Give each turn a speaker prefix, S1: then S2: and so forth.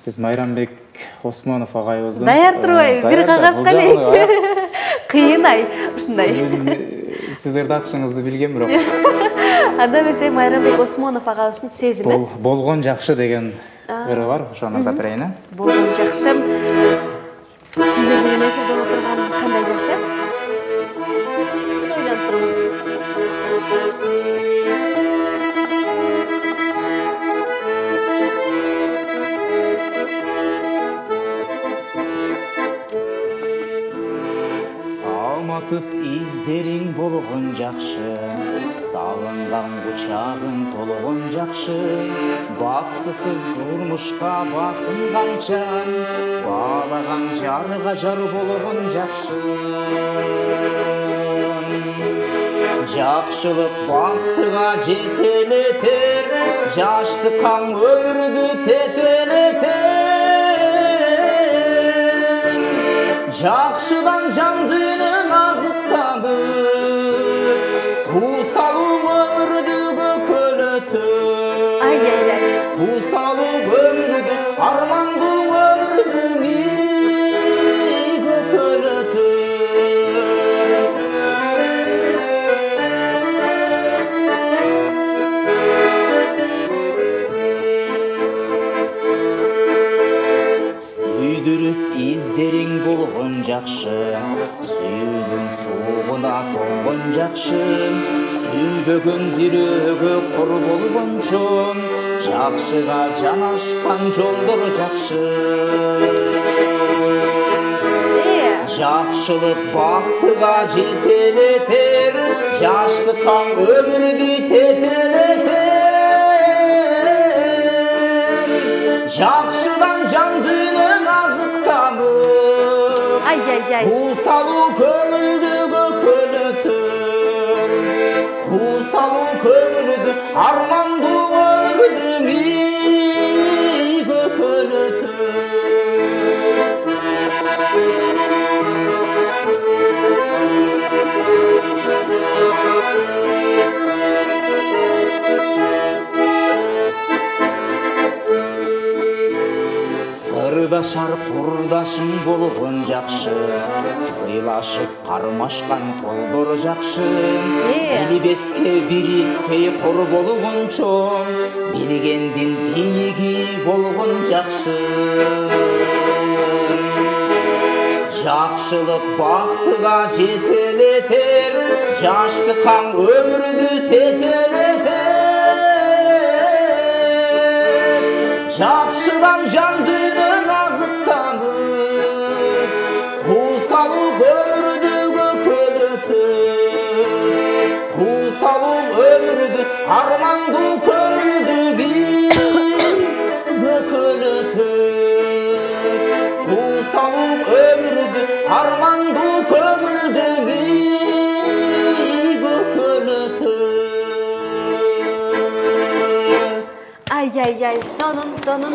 S1: Biz Майрамбек Осмонов агайыбыздын
S2: даяр турбайбы? Бир кагаз калек. Кыйын ай, ушундай.
S1: Сиздердин атышыңызды билгем бирок.
S2: Анда эмесе Майрамбек Осмонов агабыздын сезими.
S1: Болгон жакшы деген ыры бар, ошону айтып берейин.
S2: Болгон жакшы. Сиздер менен эфирде отурган кандай жакшы? Сойлонуп турубуз.
S1: Салматып издериң болгон жакшы, салынган кучагың толгон жакшы, бактысыз турмушка басынганча, баалаган жарга жар болгон жакшы. Жакшылык бактыга жетелетер, жаштыкаң өмүрдү тетелетер. Жакшыдан жандынын азыктанып, кусалуу өмүрдү көкөлөтөп. Кусалуу өмүрдү, армандуу өмүрдү көкөлөтөп. Сүйдүрүп издериң болгон жакшы, сүйүүнүн суугуна толгон жакшы, сүйбөгөн бирөөгө кор болгончо, жакшыга жанашкан жолдор жакшы. Жакшылык бактыга жетелетер, жаштыкаң өмүрдү тетелетер. Жакшыдан жандынын азыктанып, кусалуу көңүлдү көкөлөтөп. Кусалуу көңүлдү, армандуу өмүрдү көкөлөтөп. Сырдашар курдашың болгон жакшы, сыйлашып кармашкан колдор жакшы. Билбеске бирикпей кор болгончо, билгендин бийиги болгон жакшы. Жакшылык бактыга жетелетер, жаштыкаң өмүрдү тетелетер. Жакшыдан жандынын азыктанып, кусалуу өмүрдү көкөлөтөп. Кусалуу өмүрдү, армандуу көңүлдү көкөлөтөп. Кусалуу өмүрдү, армандуу көңүлдү көкөлөтөп.
S2: Ай, сонун.